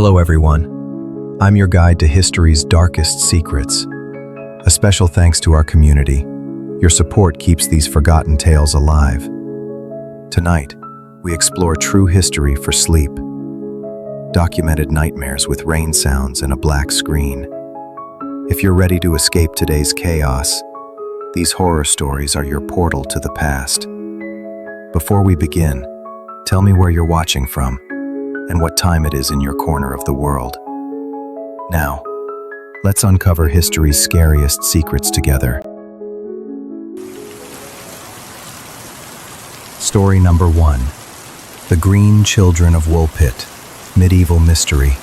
Hello everyone. I'm your guide to history's darkest secrets. A special thanks to our community. Your support keeps these forgotten tales alive. Tonight, we explore true history for sleep. Documented nightmares with rain sounds and a black screen. If you're ready to escape today's chaos, these horror stories are your portal to the past. Before we begin, tell me where you're watching from and what time it is in your corner of the world. Now, let's uncover history's scariest secrets together. Story number 1. The Green Children of Woolpit, Medieval Mystery.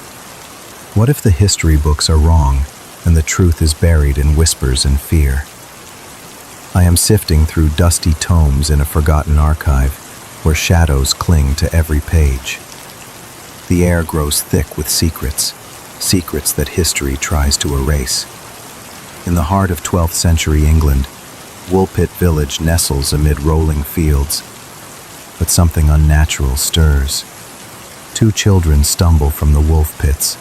What if the history books are wrong and the truth is buried in whispers and fear? I am sifting through dusty tomes in a forgotten archive where shadows cling to every page. The air grows thick with secrets that history tries to erase. In the heart of 12th century England, Woolpit village nestles amid rolling fields. But something unnatural stirs. 2 children stumble from the wolf pits,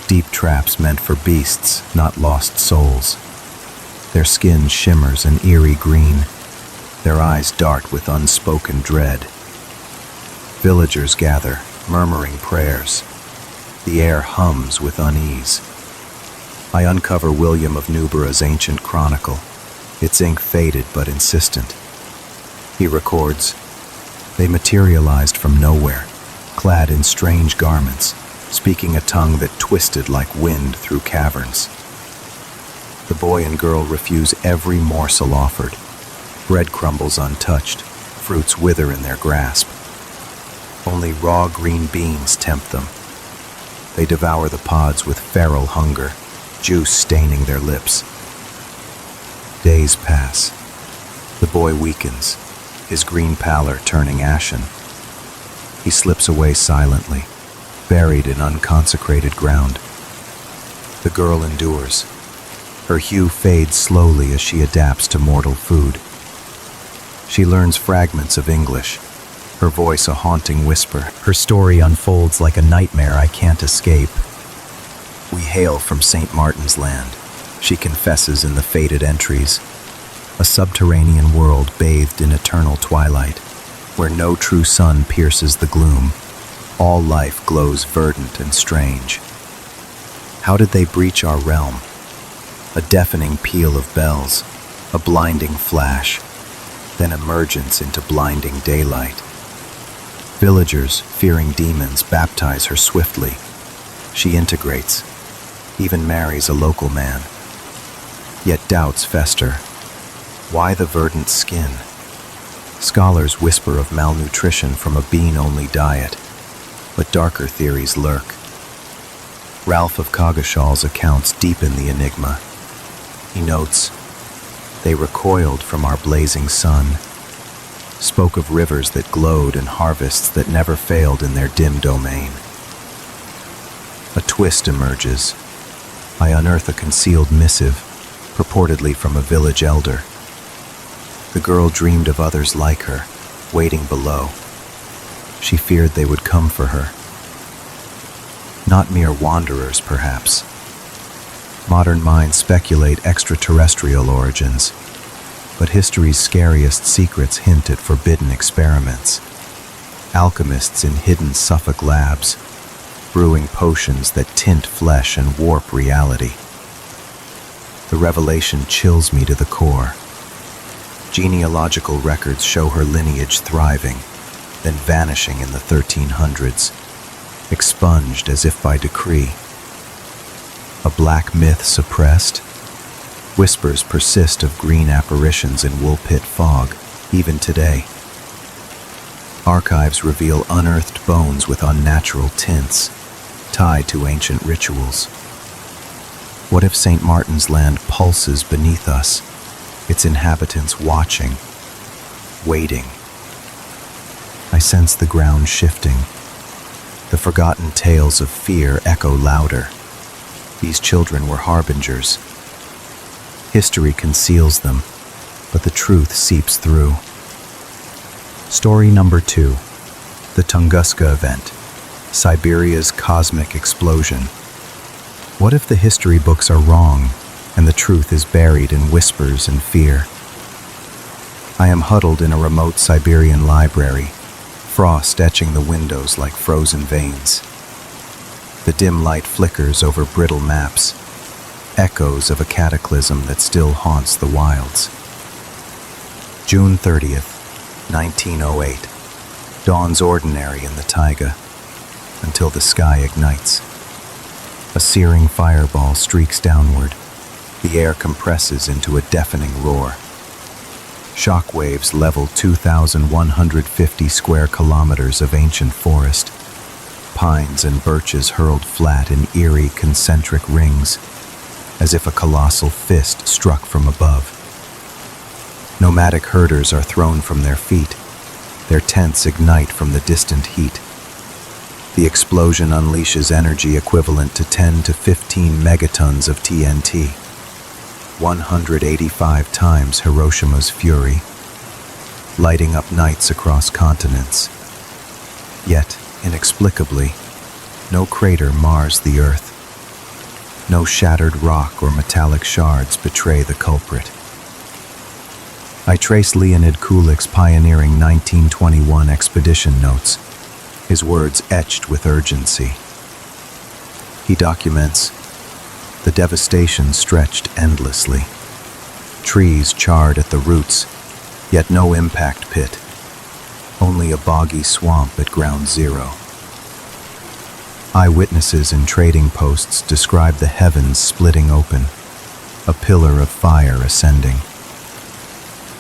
deep traps meant for beasts, not lost souls. Their skin shimmers an eerie green. Their eyes dart with unspoken dread. Villagers gather, murmuring prayers. The air hums with unease. I uncover William of Newborough's ancient chronicle, its ink faded but insistent. He records, "They materialized from nowhere, clad in strange garments, speaking a tongue that twisted like wind through caverns." The boy and girl refuse every morsel offered. Bread crumbles untouched, fruits wither in their grasp. Only raw green beans tempt them. They devour the pods with feral hunger, juice staining their lips. Days pass. The boy weakens, his green pallor turning ashen. He slips away silently, buried in unconsecrated ground. The girl endures. Her hue fades slowly as she adapts to mortal food. She learns fragments of English, her voice a haunting whisper. Her story unfolds like a nightmare I can't escape. "We hail from St. Martin's Land," she confesses in the faded entries. A subterranean world bathed in eternal twilight, where no true sun pierces the gloom. All life glows verdant and strange. How did they breach our realm? A deafening peal of bells, a blinding flash, then emergence into blinding daylight. Villagers, fearing demons, baptize her swiftly. She integrates, even marries a local man. Yet doubts fester. Why the verdant skin? Scholars whisper of malnutrition from a bean-only diet, but darker theories lurk. Ralph of Coggeshall's accounts deepen the enigma. He notes, "They recoiled from our blazing sun, spoke of rivers that glowed and harvests that never failed in their dim domain." A twist emerges. I unearth a concealed missive, purportedly from a village elder. The girl dreamed of others like her, waiting below. She feared they would come for her. Not mere wanderers, perhaps. Modern minds speculate extraterrestrial origins, but history's scariest secrets hint at forbidden experiments. Alchemists in hidden Suffolk labs, brewing potions that tint flesh and warp reality. The revelation chills me to the core. Genealogical records show her lineage thriving, then vanishing in the 1300s, expunged as if by decree. A black myth suppressed? Whispers persist of green apparitions in Woolpit fog, even today. Archives reveal unearthed bones with unnatural tints, tied to ancient rituals. What if St. Martin's Land pulses beneath us, its inhabitants watching, waiting? I sense the ground shifting. The forgotten tales of fear echo louder. These children were harbingers. History conceals them, but the truth seeps through. Story number 2. The Tunguska Event, Siberia's cosmic explosion. What if the history books are wrong and the truth is buried in whispers and fear? I am huddled in a remote Siberian library, frost etching the windows like frozen veins. The dim light flickers over brittle maps, echoes of a cataclysm that still haunts the wilds. June 30th, 1908. Dawn's ordinary in the taiga, until the sky ignites. A searing fireball streaks downward. The air compresses into a deafening roar. Shock waves level 2,150 square kilometers of ancient forest. Pines and birches hurled flat in eerie concentric rings, as if a colossal fist struck from above. Nomadic herders are thrown from their feet. Their tents ignite from the distant heat. The explosion unleashes energy equivalent to 10 to 15 megatons of TNT, 185 times Hiroshima's fury, lighting up nights across continents. Yet, inexplicably, no crater mars the earth. No shattered rock or metallic shards betray the culprit. I trace Leonid Kulik's pioneering 1921 expedition notes, his words etched with urgency. He documents, the devastation stretched endlessly. Trees charred at the roots, yet no impact pit. Only a boggy swamp at ground zero. Eyewitnesses in trading posts describe the heavens splitting open, a pillar of fire ascending.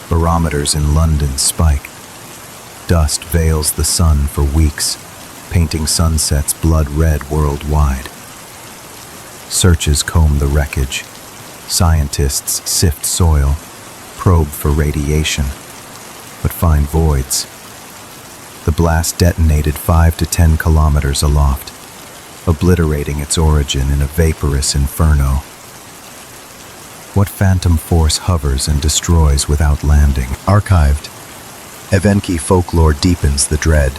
Barometers in London spike. Dust veils the sun for weeks, painting sunsets blood red worldwide. Searches comb the wreckage. Scientists sift soil, probe for radiation, but find voids. The blast detonated 5 to 10 kilometers aloft, obliterating its origin in a vaporous inferno. What phantom force hovers and destroys without landing? Archived. Evenki folklore deepens the dread.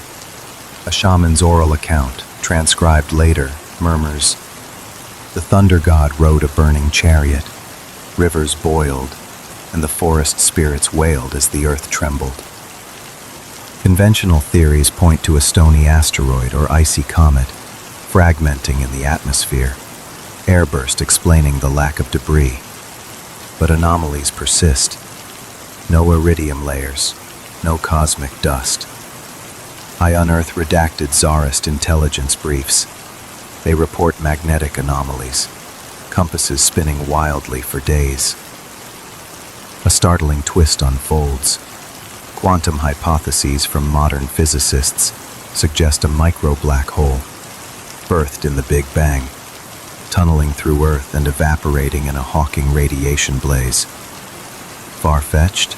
A shaman's oral account, transcribed later, murmurs, the thunder god rode a burning chariot. Rivers boiled, and the forest spirits wailed as the earth trembled. Conventional theories point to a stony asteroid or icy comet, fragmenting in the atmosphere, airburst explaining the lack of debris. But anomalies persist. No iridium layers, no cosmic dust. I unearth redacted Tsarist intelligence briefs. They report magnetic anomalies, compasses spinning wildly for days. A startling twist unfolds. Quantum hypotheses from modern physicists suggest a micro-black hole, birthed in the Big Bang, tunneling through Earth and evaporating in a Hawking radiation blaze. Far-fetched?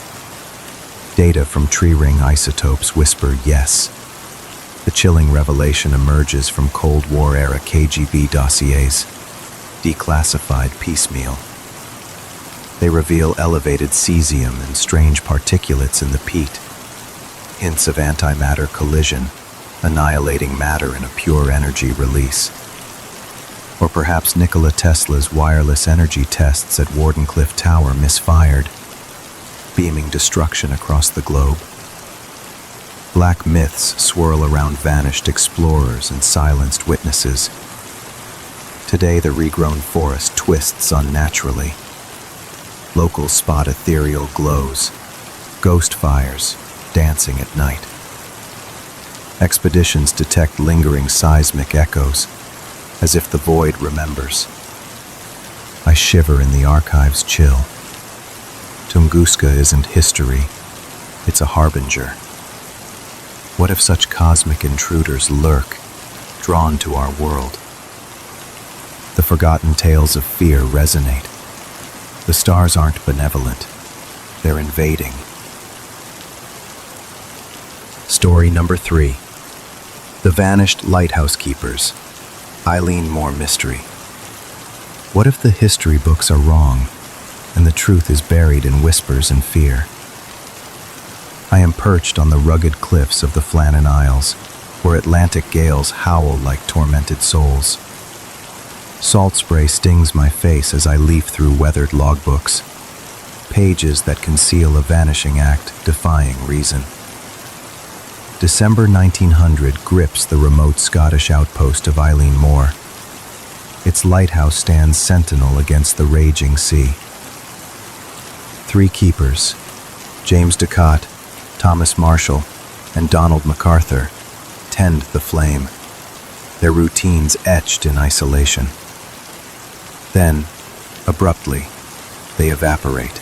Data from tree ring isotopes whisper yes. The chilling revelation emerges from Cold War-era KGB dossiers, declassified piecemeal. They reveal elevated cesium and strange particulates in the peat, hints of antimatter collision, annihilating matter in a pure energy release. Or perhaps Nikola Tesla's wireless energy tests at Wardenclyffe Tower misfired, beaming destruction across the globe. Black myths swirl around vanished explorers and silenced witnesses. Today the regrown forest twists unnaturally. Locals spot ethereal glows, ghost fires dancing at night. Expeditions detect lingering seismic echoes, as if the void remembers. I shiver in the archive's chill. Tunguska isn't history, it's a harbinger. What if such cosmic intruders lurk, drawn to our world? The forgotten tales of fear resonate. The stars aren't benevolent, they're invading. Story number 3. The Vanished Lighthouse Keepers. Eileen Moore Mystery. What if the history books are wrong, and the truth is buried in whispers and fear? I am perched on the rugged cliffs of the Flannan Isles, where Atlantic gales howl like tormented souls. Salt spray stings my face as I leaf through weathered logbooks, pages that conceal a vanishing act defying reason. December 1900 grips the remote Scottish outpost of Eileen Moor. Its lighthouse stands sentinel against the raging sea. 3 keepers, James Ducat, Thomas Marshall, and Donald MacArthur, tend the flame, their routines etched in isolation. Then, abruptly, they evaporate.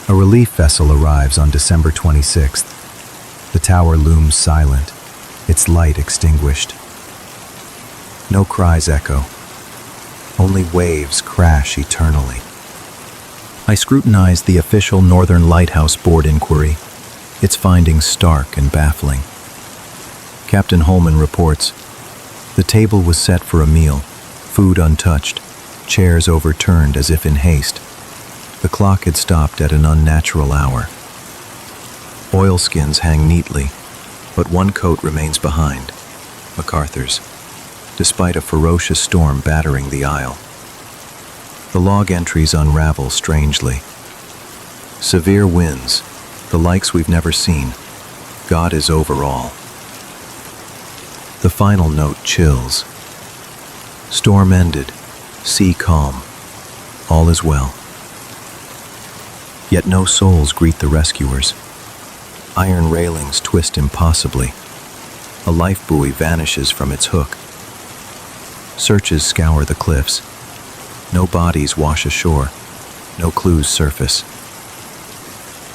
A relief vessel arrives on December 26th. The tower looms silent, its light extinguished. No cries echo. Only waves crash eternally. I scrutinize the official Northern Lighthouse Board inquiry, its findings stark and baffling. Captain Holman reports, "The table was set for a meal, food untouched, chairs overturned as if in haste. The clock had stopped at an unnatural hour. Oilskins hang neatly, but one coat remains behind, MacArthur's, despite a ferocious storm battering the isle. The log entries unravel strangely. Severe winds, the likes we've never seen. God is over all." The final note chills. Storm ended, sea calm, all is well. Yet no souls greet the rescuers. Iron railings twist impossibly. A life buoy vanishes from its hook. Searches scour the cliffs. No bodies wash ashore. No clues surface.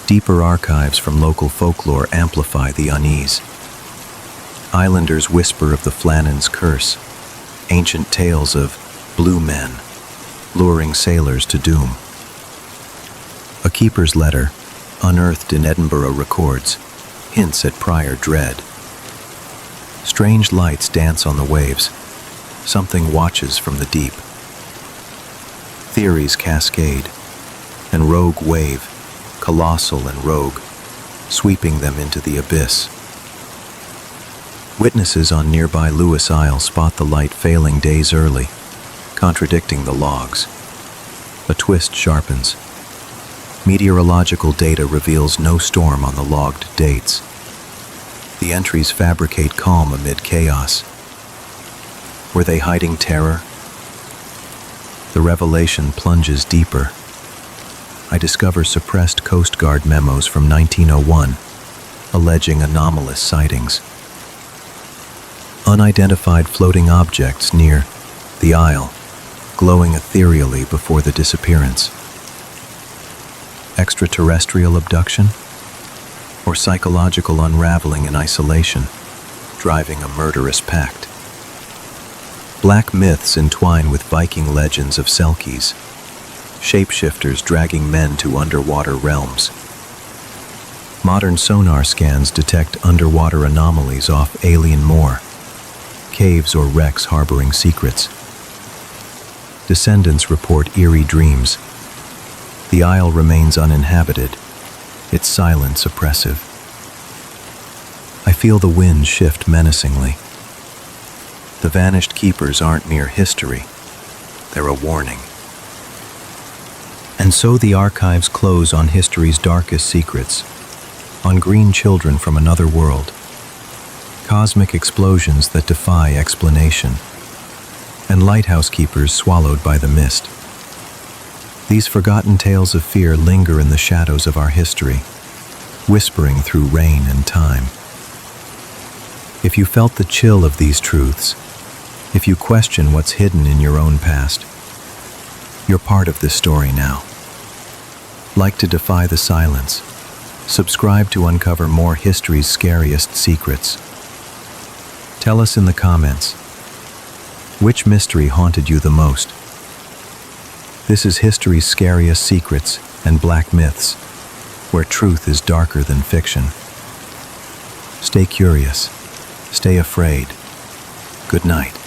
Deeper archives from local folklore amplify the unease. Islanders whisper of the Flannan's curse, ancient tales of blue men, luring sailors to doom. A keeper's letter, unearthed in Edinburgh records, hints at prior dread. Strange lights dance on the waves. Something watches from the deep. Theories cascade, and rogue wave, colossal and rogue, sweeping them into the abyss. Witnesses on nearby Lewis Isle spot the light failing days early, contradicting the logs. A twist sharpens. Meteorological data reveals no storm on the logged dates. The entries fabricate calm amid chaos. Were they hiding terror? The revelation plunges deeper. I discover suppressed Coast Guard memos from 1901, alleging anomalous sightings. Unidentified floating objects near the isle, glowing ethereally before the disappearance. Extraterrestrial abduction? Or psychological unraveling in isolation, driving a murderous pact? Black myths entwine with Viking legends of Selkies, shapeshifters dragging men to underwater realms. Modern sonar scans detect underwater anomalies off Eileen Moor, caves or wrecks harboring secrets. Descendants report eerie dreams. The isle remains uninhabited, its silence oppressive. I feel the wind shift menacingly. The vanished keepers aren't mere history, they're a warning. And so the archives close on history's darkest secrets, on green children from another world, cosmic explosions that defy explanation, and lighthouse keepers swallowed by the mist. These forgotten tales of fear linger in the shadows of our history, whispering through rain and time. If you felt the chill of these truths, if you question what's hidden in your own past, you're part of this story now. Like to defy the silence, subscribe to uncover more history's scariest secrets. Tell us in the comments, which mystery haunted you the most? This is history's scariest secrets and black myths, where truth is darker than fiction. Stay curious, stay afraid. Good night.